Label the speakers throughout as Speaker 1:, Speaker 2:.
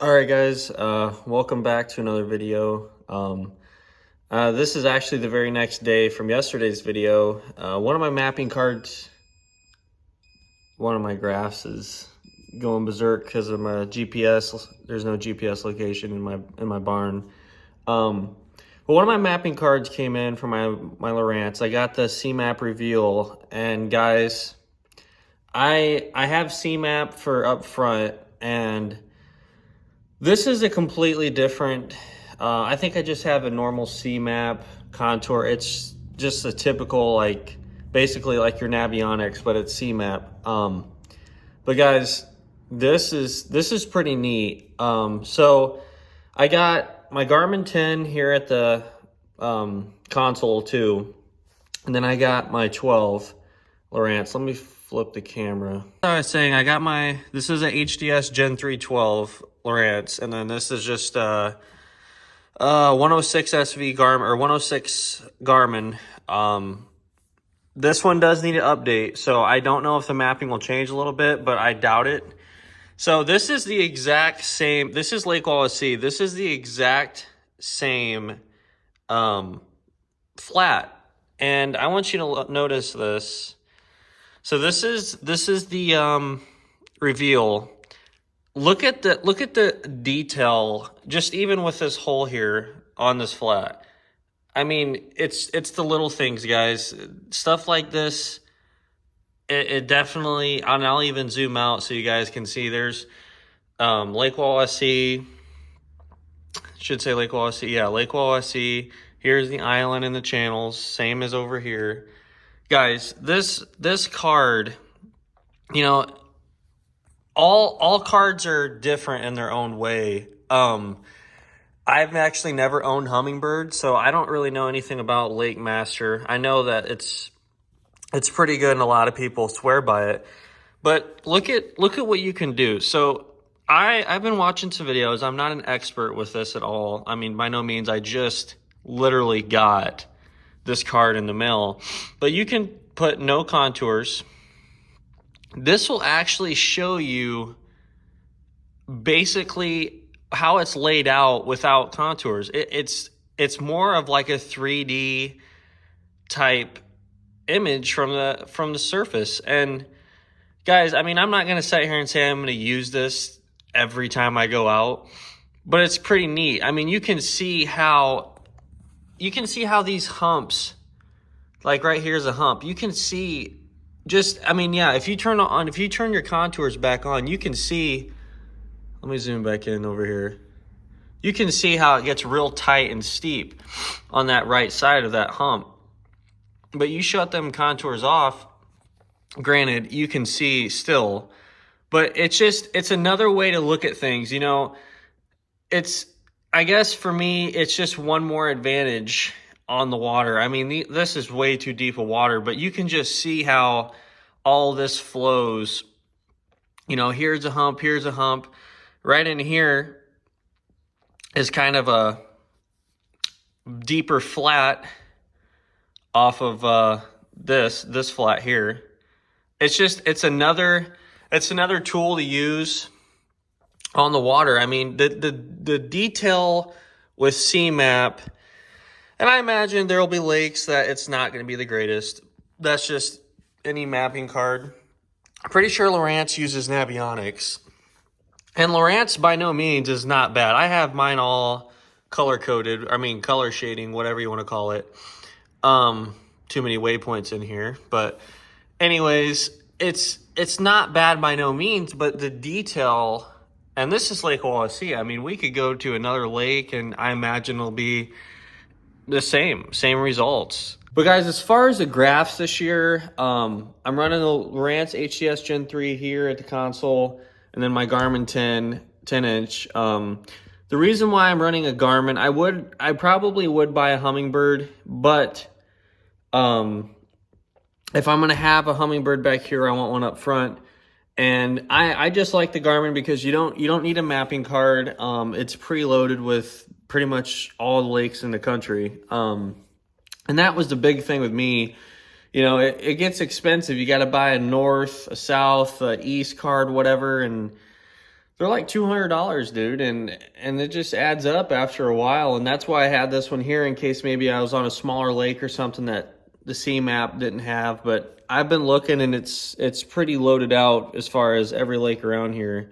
Speaker 1: All right, guys, welcome back to another video. This is actually the very next day from yesterday's video. One of my mapping cards, one of my graphs is going berserk because of my GPS. There's no GPS location in my barn. But one of my mapping cards came in for my Lowrance. I got the CMAP reveal, and guys, I have CMAP for up front, and this is a completely different, I think I just have a normal CMAP contour. It's just a typical, like, basically like your Navionics, but it's CMAP. But guys, this is pretty neat. So I got my Garmin 10 here at the console too. And then I got my 12 Lowrance. Let me flip the camera. I was saying, I got this is a HDS Gen 3 12 Lowrance, and then this is just 106 SV Garmin, or 106 Garmin. This one does need an update, so I don't know if the mapping will change a little bit, but I doubt it. So this is the exact same, this is Lake Wawasee. This is the exact same flat, and I want you to notice this. So this is the reveal. Look at the detail, just even with this hole here on this flat. I mean, it's the little things, guys. Stuff like this, it definitely, and I'll even zoom out so you guys can see. There's Lake Wawasee. Should say Lake Wawasee. Yeah, Lake Wawasee. Here's the island and the channels, same as over here. Guys, this card, you know, all cards are different in their own way. I've actually never owned Humminbird, so I don't really know anything about Lake Master. I know that it's pretty good and a lot of people swear by it. But look at what you can do. So I've been watching some videos. I'm not an expert with this at all. I mean, by no means. I just literally got this card in the mail. But you can put no contours. This will actually show you basically how it's laid out without contours. It's more of like a 3D type image from the surface. And guys, I mean, I'm not gonna sit here and say I'm gonna use this every time I go out, but it's pretty neat. I mean, you can see how these humps, like right here's a hump. You can see just, I mean, yeah, if you turn your contours back on, you can see, let me zoom back in over here. You can see how it gets real tight and steep on that right side of that hump. But you shut them contours off, granted, you can see still, but it's another way to look at things. You know, I guess for me, it's just one more advantage on the water. I mean, this is way too deep of water, but you can just see how all this flows. You know, here's a hump, here's a hump. Right in here is kind of a deeper flat off of this flat here. It's another tool to use on the water. I mean, the detail with CMAP, and I imagine there will be lakes that it's not going to be the greatest. That's just any mapping card. I'm pretty sure Lowrance uses Navionics. And Lowrance by no means is not bad. I have mine all color-coded. I mean, color shading, whatever you want to call it. Too many waypoints in here. But anyways, it's not bad by no means, but the detail, and this is Lake Wawasee. I mean, we could go to another lake, and I imagine it'll be the same results. But guys, as far as the graphs this year, I'm running the Lowrance HDS Gen 3 here at the console, and then my Garmin 10-inch. The reason why I'm running a Garmin, I probably would buy a Humminbird, but if I'm gonna have a Humminbird back here, I want one up front. And I just like the Garmin because you don't need a mapping card. It's preloaded with pretty much all the lakes in the country. And that was the big thing with me. You know, it gets expensive. You got to buy a north, a south, a east card, whatever. And they're like $200, dude, and it just adds up after a while. And that's why I had this one here in case maybe I was on a smaller lake or something that the C-Map didn't have. But I've been looking, and it's pretty loaded out as far as every lake around here.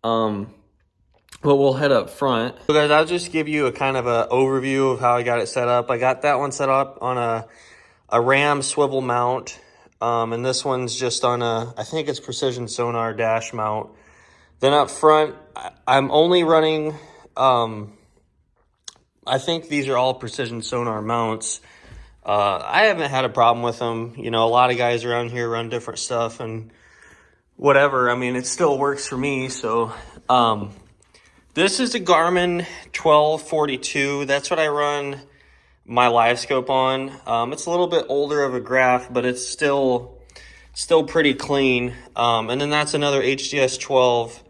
Speaker 1: But we'll head up front. So guys, I'll just give you a kind of an overview of how I got it set up. I got that one set up on a Ram swivel mount. And this one's just on I think it's Precision Sonar dash mount. Then up front, I'm only running, I think these are all Precision Sonar mounts. I haven't had a problem with them. You know, a lot of guys around here run different stuff and whatever. I mean, it still works for me. So, this is a Garmin 1242. That's what I run my live scope on. It's a little bit older of a graph, but it's still pretty clean. And then that's another HDS 12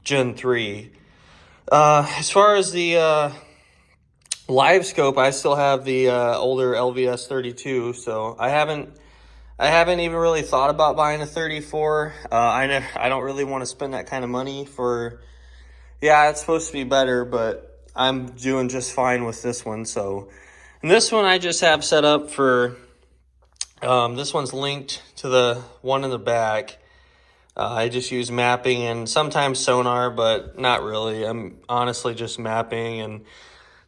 Speaker 1: Gen 3. As far as the live scope, I still have the older LVS 32, so I haven't even really thought about buying a 34. I don't really want to spend that kind of money for. Yeah, it's supposed to be better, but I'm doing just fine with this one. So, and this one I just have set up for. This one's linked to the one in the back. I just use mapping and sometimes sonar, but not really. I'm honestly just mapping, and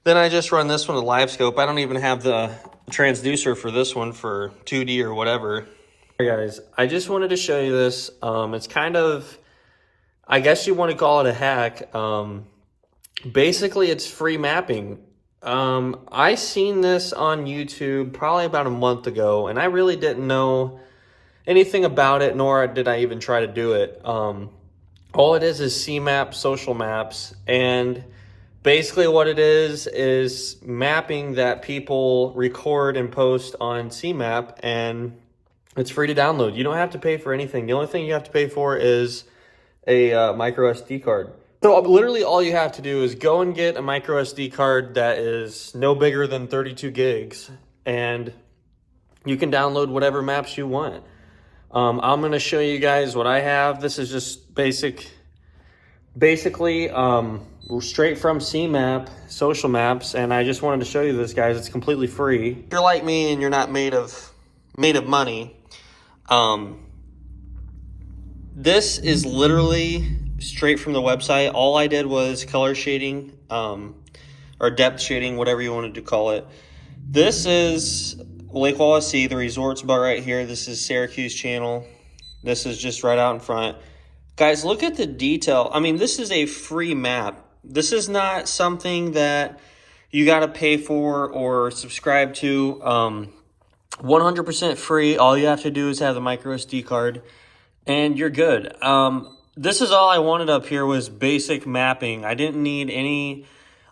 Speaker 1: then I just run this one with live scope. I don't even have the transducer for this one for 2D or whatever. Hey guys, I just wanted to show you this. It's kind of, I guess you want to call it a hack. Basically, it's free mapping. I seen this on YouTube probably about a month ago, and I really didn't know anything about it, nor did I even try to do it. All it is C-Map social maps, and basically what it is mapping that people record and post on C-Map, and it's free to download. You don't have to pay for anything. The only thing you have to pay for is a micro SD card. So literally all you have to do is go and get a micro SD card that is no bigger than 32 gigs, and you can download whatever maps you want. I'm going to show you guys what I have. This is just basically straight from C-Map social maps, and I just wanted to show you this, guys. It's completely free. If you're like me and you're not made of money, this is literally straight from the website. All I did was color shading, or depth shading, whatever you wanted to call it. This is Lake Wawasee, the resort's about right here. This is Syracuse Channel. This is just right out in front. Guys, look at the detail. I mean, this is a free map. This is not something that you got to pay for or subscribe to. 100% free. All you have to do is have the micro SD card, and you're good. This is all I wanted up here was basic mapping. I didn't need any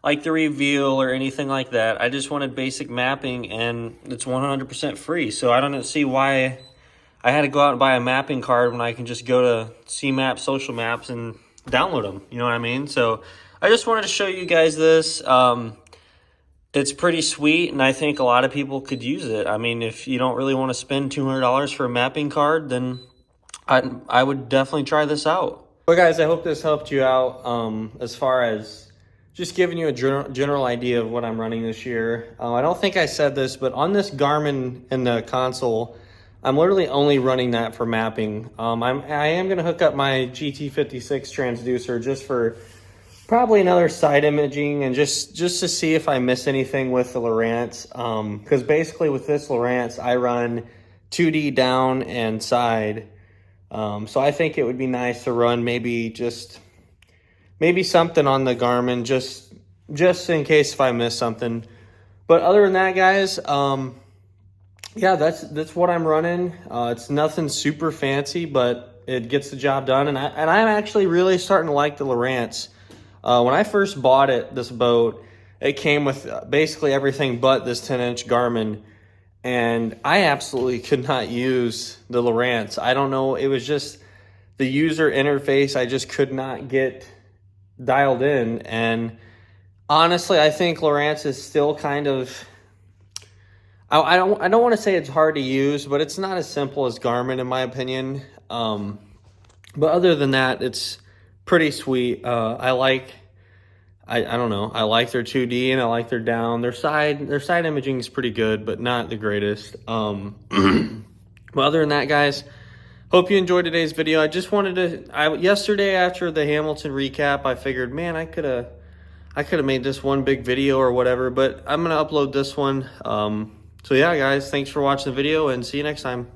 Speaker 1: like the reveal or anything like that. I just wanted basic mapping, and it's 100% free. So I don't see why I had to go out and buy a mapping card when I can just go to C-Map social maps and download them. You know what I mean? So I just wanted to show you guys this. It's pretty sweet, and I think a lot of people could use it. I mean, if you don't really want to spend $200 for a mapping card, then I would definitely try this out. Well, guys, I hope this helped you out as far as just giving you a general idea of what I'm running this year. I don't think I said this, but on this Garmin in the console, I'm literally only running that for mapping. I am going to hook up my GT56 transducer just for probably another side imaging and just to see if I miss anything with the Lowrance. Because basically with this Lowrance, I run 2D down and side. So I think it would be nice to run maybe something on the Garmin just in case if I miss something. But other than that, guys, yeah, that's what I'm running. It's nothing super fancy, but it gets the job done. And I'm actually really starting to like the Lowrance. When I first bought this boat, it came with basically everything but this 10-inch Garmin. And I absolutely could not use the Lowrance. I don't know. It was just the user interface. I just could not get dialed in. And honestly, I think Lowrance is still kind of, I don't want to say it's hard to use, but it's not as simple as Garmin in my opinion. But other than that, it's pretty sweet. I don't know. I like their 2D and I like their down. Their side imaging is pretty good, but not the greatest. But other than that, guys, hope you enjoyed today's video. I just wanted to, yesterday after the Hamilton recap, I figured, man, I could have made this one big video or whatever, but I'm going to upload this one. So yeah, guys, thanks for watching the video and see you next time.